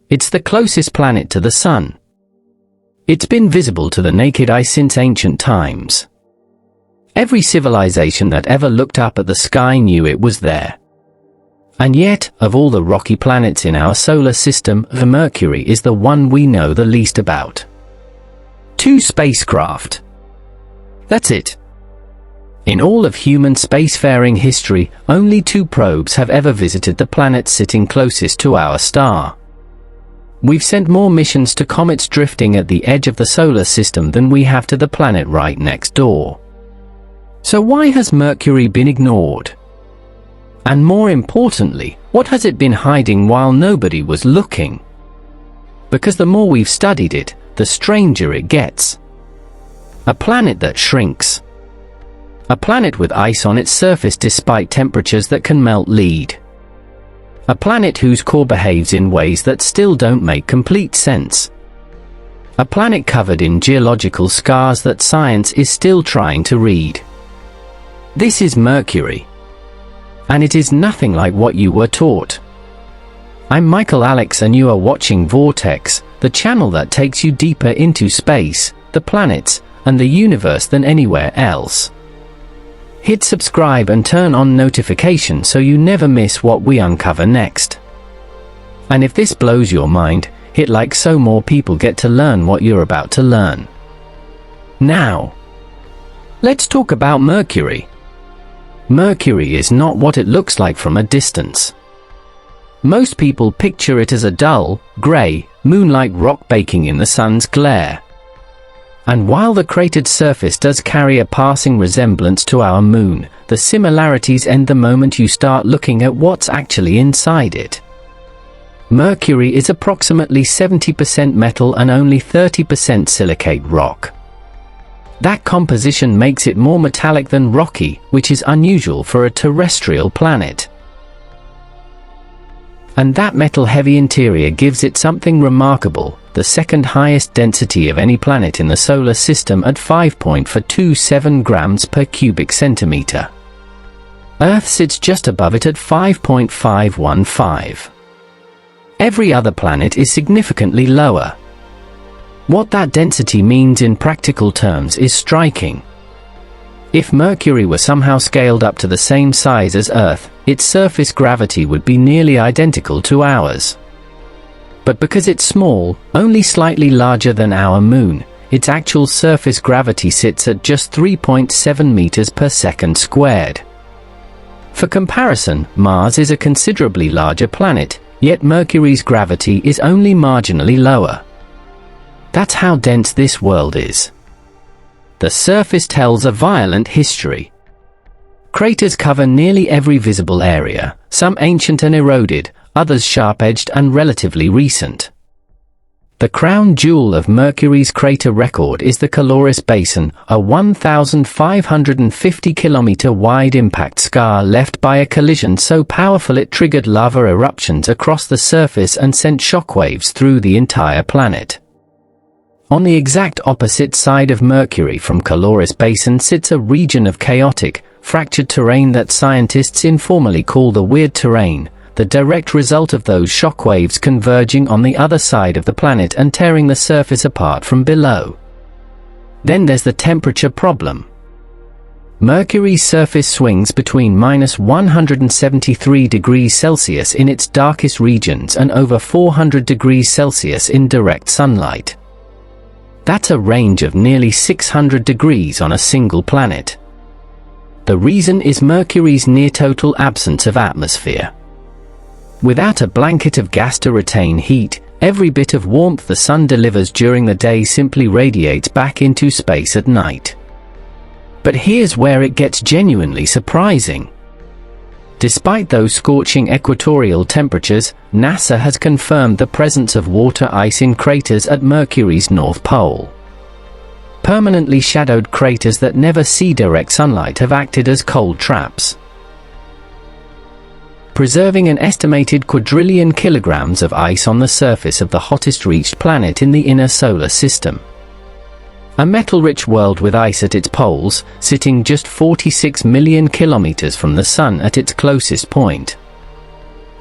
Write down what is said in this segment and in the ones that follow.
It's the closest planet to the Sun. It's been visible to the naked eye since ancient times. Every civilization that ever looked up at the sky knew it was there. And yet, of all the rocky planets in our solar system, the Mercury is the one we know the least about. 2 spacecraft. That's it. In all of human spacefaring history, only 2 probes have ever visited the planet sitting closest to our star. We've sent more missions to comets drifting at the edge of the solar system than we have to the planet right next door. So why has Mercury been ignored? And more importantly, what has it been hiding while nobody was looking? Because the more we've studied it, the stranger it gets. A planet that shrinks. A planet with ice on its surface despite temperatures that can melt lead. A planet whose core behaves in ways that still don't make complete sense. A planet covered in geological scars that science is still trying to read. This is Mercury. And it is nothing like what you were taught. I'm Michael Alex and you are watching Vortex, the channel that takes you deeper into space, the planets, and the universe than anywhere else. Hit subscribe and turn on notifications so you never miss what we uncover next. And if this blows your mind, hit like so more people get to learn what you're about to learn. Now, let's talk about Mercury. Mercury is not what it looks like from a distance. Most people picture it as a dull, grey, moon-like rock baking in the sun's glare. And while the cratered surface does carry a passing resemblance to our moon, the similarities end the moment you start looking at what's actually inside it. Mercury is approximately 70% metal and only 30% silicate rock. That composition makes it more metallic than rocky, which is unusual for a terrestrial planet. And that metal-heavy interior gives it something remarkable, the second highest density of any planet in the solar system at 5.427 grams per cubic centimeter. Earth sits just above it at 5.515. Every other planet is significantly lower. What that density means in practical terms is striking. If Mercury were somehow scaled up to the same size as Earth, its surface gravity would be nearly identical to ours. But because it's small, only slightly larger than our moon, its actual surface gravity sits at just 3.7 meters per second squared. For comparison, Mars is a considerably larger planet, yet Mercury's gravity is only marginally lower. That's how dense this world is. The surface tells a violent history. Craters cover nearly every visible area, some ancient and eroded, others sharp-edged and relatively recent. The crown jewel of Mercury's crater record is the Caloris Basin, a 1,550-kilometer wide impact scar left by a collision so powerful it triggered lava eruptions across the surface and sent shockwaves through the entire planet. On the exact opposite side of Mercury from Caloris Basin sits a region of chaotic, fractured terrain that scientists informally call the weird terrain, the direct result of those shockwaves converging on the other side of the planet and tearing the surface apart from below. Then there's the temperature problem. Mercury's surface swings between -173 degrees Celsius in its darkest regions and over 400 degrees Celsius in direct sunlight. That's a range of nearly 600 degrees on a single planet. The reason is Mercury's near-total absence of atmosphere. Without a blanket of gas to retain heat, every bit of warmth the sun delivers during the day simply radiates back into space at night. But here's where it gets genuinely surprising. Despite those scorching equatorial temperatures, NASA has confirmed the presence of water ice in craters at Mercury's North Pole. Permanently shadowed craters that never see direct sunlight have acted as cold traps, preserving an estimated quadrillion kilograms of ice on the surface of the hottest reached planet in the inner solar system. A metal-rich world with ice at its poles, sitting just 46 million kilometers from the Sun at its closest point.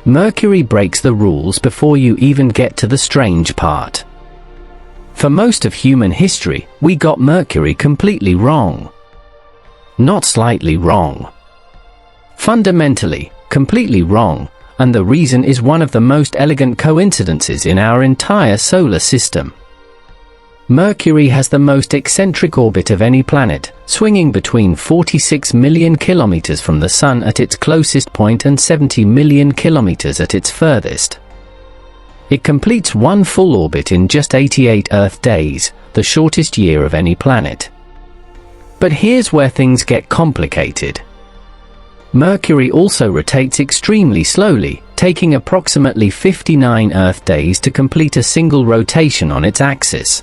Mercury breaks the rules before you even get to the strange part. For most of human history, we got Mercury completely wrong. Not slightly wrong. Fundamentally, completely wrong, and the reason is one of the most elegant coincidences in our entire solar system. Mercury has the most eccentric orbit of any planet, swinging between 46 million kilometers from the Sun at its closest point and 70 million kilometers at its furthest. It completes one full orbit in just 88 Earth days, the shortest year of any planet. But here's where things get complicated. Mercury also rotates extremely slowly, taking approximately 59 Earth days to complete a single rotation on its axis.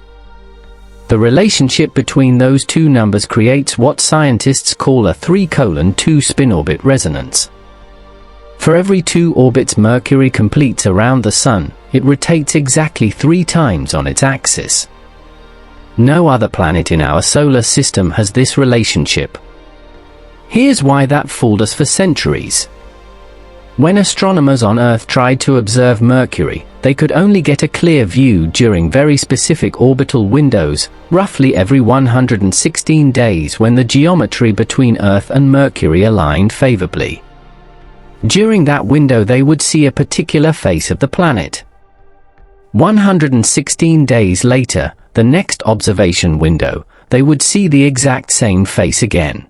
The relationship between those two numbers creates what scientists call a 3:2 spin-orbit resonance. For every 2 orbits Mercury completes around the Sun, it rotates exactly 3 times on its axis. No other planet in our solar system has this relationship. Here's why that fooled us for centuries. When astronomers on Earth tried to observe Mercury, they could only get a clear view during very specific orbital windows, roughly every 116 days when the geometry between Earth and Mercury aligned favorably. During that window they would see a particular face of the planet. 116 days later, the next observation window, they would see the exact same face again.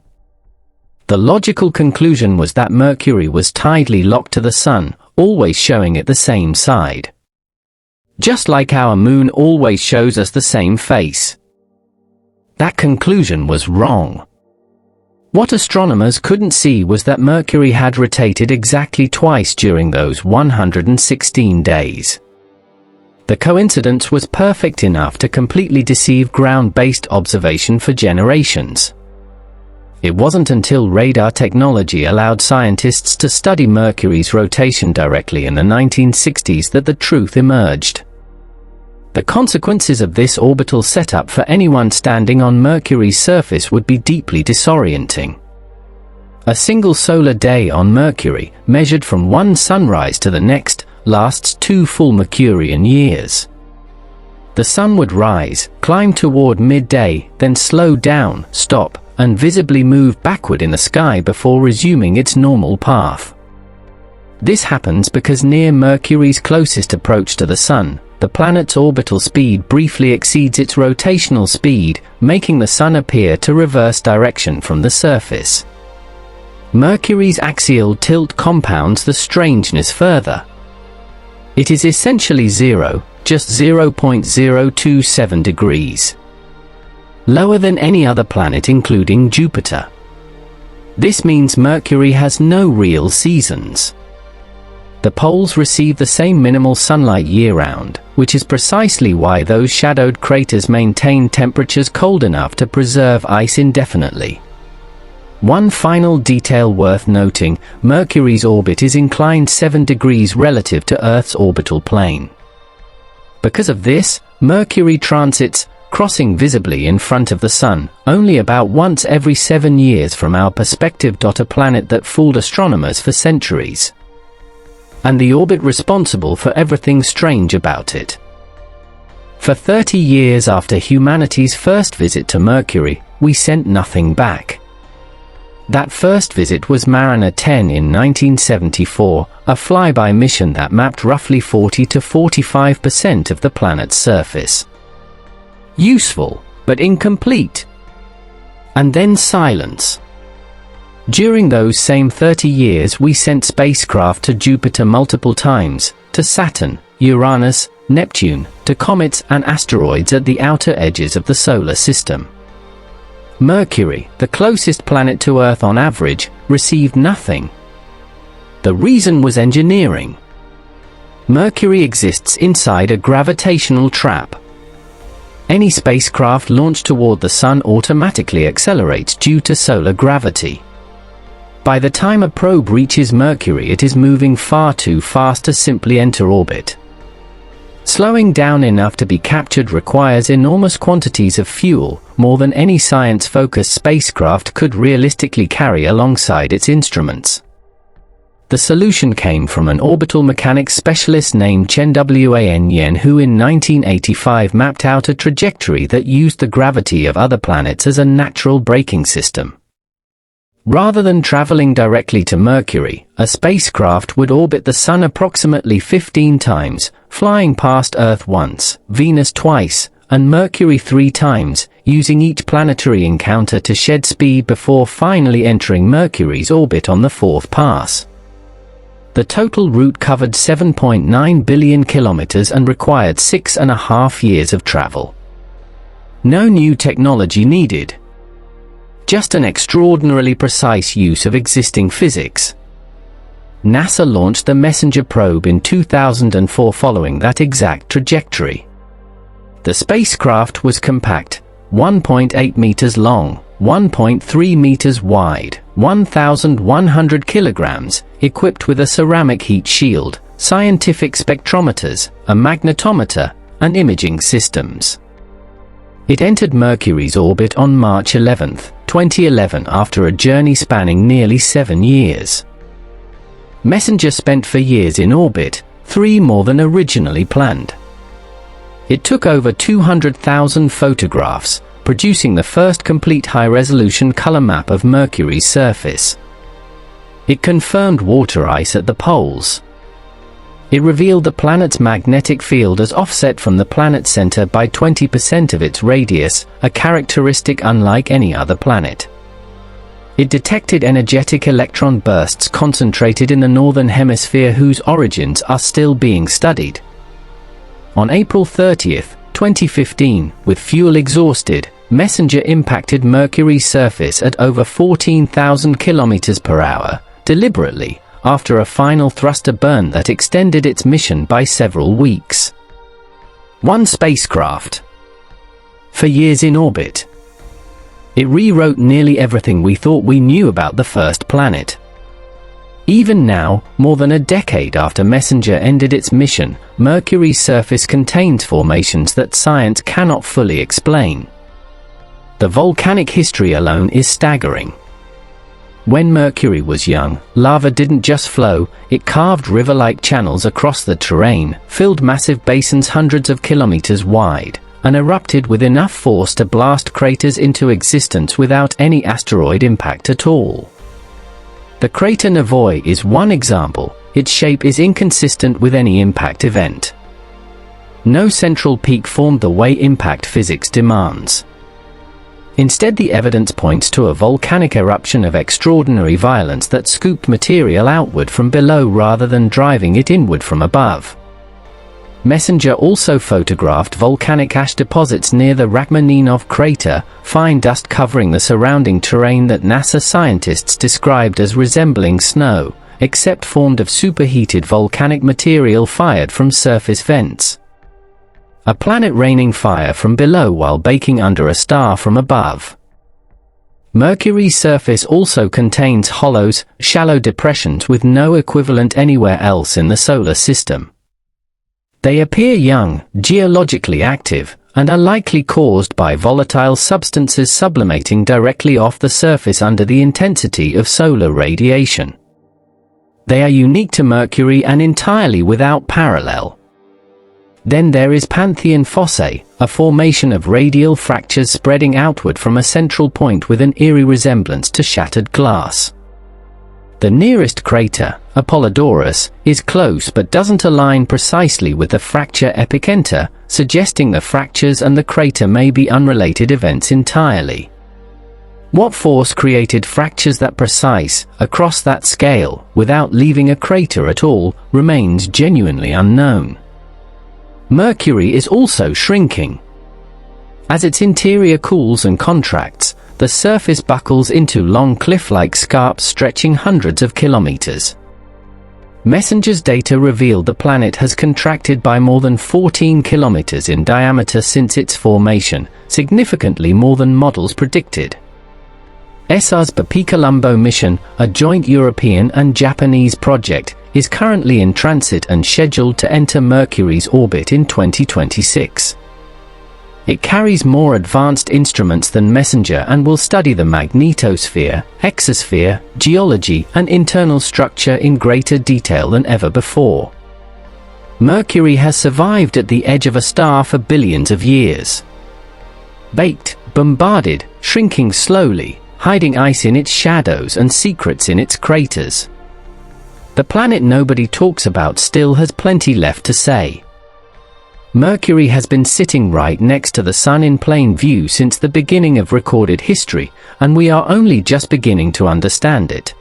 The logical conclusion was that Mercury was tidally locked to the Sun, always showing it the same side. Just like our Moon always shows us the same face. That conclusion was wrong. What astronomers couldn't see was that Mercury had rotated exactly twice during those 116 days. The coincidence was perfect enough to completely deceive ground-based observation for generations. It wasn't until radar technology allowed scientists to study Mercury's rotation directly in the 1960s that the truth emerged. The consequences of this orbital setup for anyone standing on Mercury's surface would be deeply disorienting. A single solar day on Mercury, measured from one sunrise to the next, lasts 2 full Mercurian years. The Sun would rise, climb toward midday, then slow down, stop, and visibly move backward in the sky before resuming its normal path. This happens because near Mercury's closest approach to the Sun, the planet's orbital speed briefly exceeds its rotational speed, making the Sun appear to reverse direction from the surface. Mercury's axial tilt compounds the strangeness further. It is essentially zero, just 0.027 degrees. Lower than any other planet including Jupiter. This means Mercury has no real seasons. The poles receive the same minimal sunlight year-round, which is precisely why those shadowed craters maintain temperatures cold enough to preserve ice indefinitely. One final detail worth noting, Mercury's orbit is inclined 7 degrees relative to Earth's orbital plane. Because of this, Mercury transits, crossing visibly in front of the Sun, only about once every 7 years from our perspective. A planet that fooled astronomers for centuries. And the orbit responsible for everything strange about it. For 30 years after humanity's first visit to Mercury, we sent nothing back. That first visit was Mariner 10 in 1974, a flyby mission that mapped roughly 40 to 45% of the planet's surface. Useful, but incomplete. And then silence. During those same 30 years we sent spacecraft to Jupiter multiple times, to Saturn, Uranus, Neptune, to comets and asteroids at the outer edges of the solar system. Mercury, the closest planet to Earth on average, received nothing. The reason was engineering. Mercury exists inside a gravitational trap. Any spacecraft launched toward the Sun automatically accelerates due to solar gravity. By the time a probe reaches Mercury, it is moving far too fast to simply enter orbit. Slowing down enough to be captured requires enormous quantities of fuel, more than any science-focused spacecraft could realistically carry alongside its instruments. The solution came from an orbital mechanics specialist named Chen Wan Yen, who in 1985 mapped out a trajectory that used the gravity of other planets as a natural braking system. Rather than traveling directly to Mercury, a spacecraft would orbit the Sun approximately 15 times, flying past Earth once, Venus twice, and Mercury 3 times, using each planetary encounter to shed speed before finally entering Mercury's orbit on the 4th pass. The total route covered 7.9 billion kilometers and required 6.5 years of travel. No new technology needed. Just an extraordinarily precise use of existing physics. NASA launched the Messenger probe in 2004 following that exact trajectory. The spacecraft was compact, 1.8 meters long, 1.3 meters wide, 1,100 kilograms, equipped with a ceramic heat shield, scientific spectrometers, a magnetometer, and imaging systems. It entered Mercury's orbit on March 11, 2011 after a journey spanning nearly 7 years. Messenger spent 4 years in orbit, 3 more than originally planned. It took over 200,000 photographs, producing the first complete high-resolution color map of Mercury's surface. It confirmed water ice at the poles. It revealed the planet's magnetic field as offset from the planet's center by 20% of its radius, a characteristic unlike any other planet. It detected energetic electron bursts concentrated in the northern hemisphere whose origins are still being studied. On April 30, 2015, with fuel exhausted, Messenger impacted Mercury's surface at over 14,000 km per hour, deliberately, after a final thruster burn that extended its mission by several weeks. One spacecraft. 4 years in orbit. It rewrote nearly everything we thought we knew about the first planet. Even now, more than a decade after Messenger ended its mission, Mercury's surface contains formations that science cannot fully explain. The volcanic history alone is staggering. When Mercury was young, lava didn't just flow, it carved river-like channels across the terrain, filled massive basins hundreds of kilometers wide, and erupted with enough force to blast craters into existence without any asteroid impact at all. The crater Navoy is one example. Its shape is inconsistent with any impact event. No central peak formed the way impact physics demands. Instead, the evidence points to a volcanic eruption of extraordinary violence that scooped material outward from below rather than driving it inward from above. Messenger also photographed volcanic ash deposits near the Rachmaninov crater, fine dust covering the surrounding terrain that NASA scientists described as resembling snow, except formed of superheated volcanic material fired from surface vents. A planet raining fire from below while baking under a star from above. Mercury's surface also contains hollows, shallow depressions with no equivalent anywhere else in the solar system. They appear young, geologically active, and are likely caused by volatile substances sublimating directly off the surface under the intensity of solar radiation. They are unique to Mercury and entirely without parallel. Then there is Pantheon Fossae, a formation of radial fractures spreading outward from a central point with an eerie resemblance to shattered glass. The nearest crater, Apollodorus, is close but doesn't align precisely with the fracture epicenter, suggesting the fractures and the crater may be unrelated events entirely. What force created fractures that precise, across that scale, without leaving a crater at all, remains genuinely unknown. Mercury is also shrinking. As its interior cools and contracts, the surface buckles into long cliff-like scarps stretching hundreds of kilometers. Messenger's data revealed the planet has contracted by more than 14 kilometers in diameter since its formation, significantly more than models predicted. ESA's BepiColombo mission, a joint European and Japanese project, is currently in transit and scheduled to enter Mercury's orbit in 2026. It carries more advanced instruments than Messenger and will study the magnetosphere, exosphere, geology, and internal structure in greater detail than ever before. Mercury has survived at the edge of a star for billions of years. Baked, bombarded, shrinking slowly, hiding ice in its shadows and secrets in its craters. The planet nobody talks about still has plenty left to say. Mercury has been sitting right next to the Sun in plain view since the beginning of recorded history, and we are only just beginning to understand it.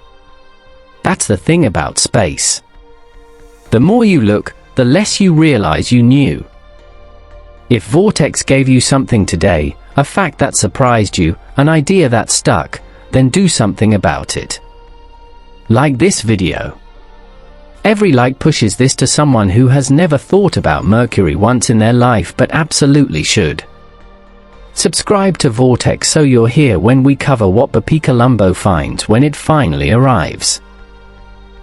That's the thing about space. The more you look, the less you realize you knew. If Vortex gave you something today, a fact that surprised you, an idea that stuck, then do something about it. Like this video. Every like pushes this to someone who has never thought about Mercury once in their life but absolutely should. Subscribe to Vortex so you're here when we cover what BepiColombo finds when it finally arrives.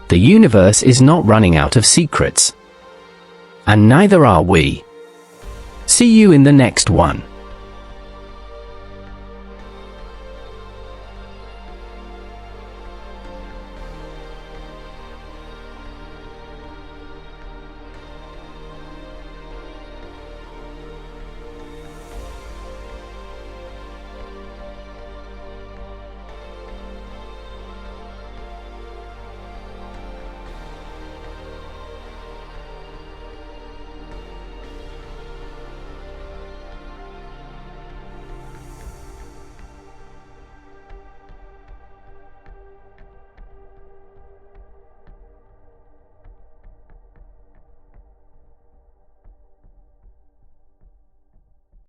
The universe is not running out of secrets. And neither are we. See you in the next one.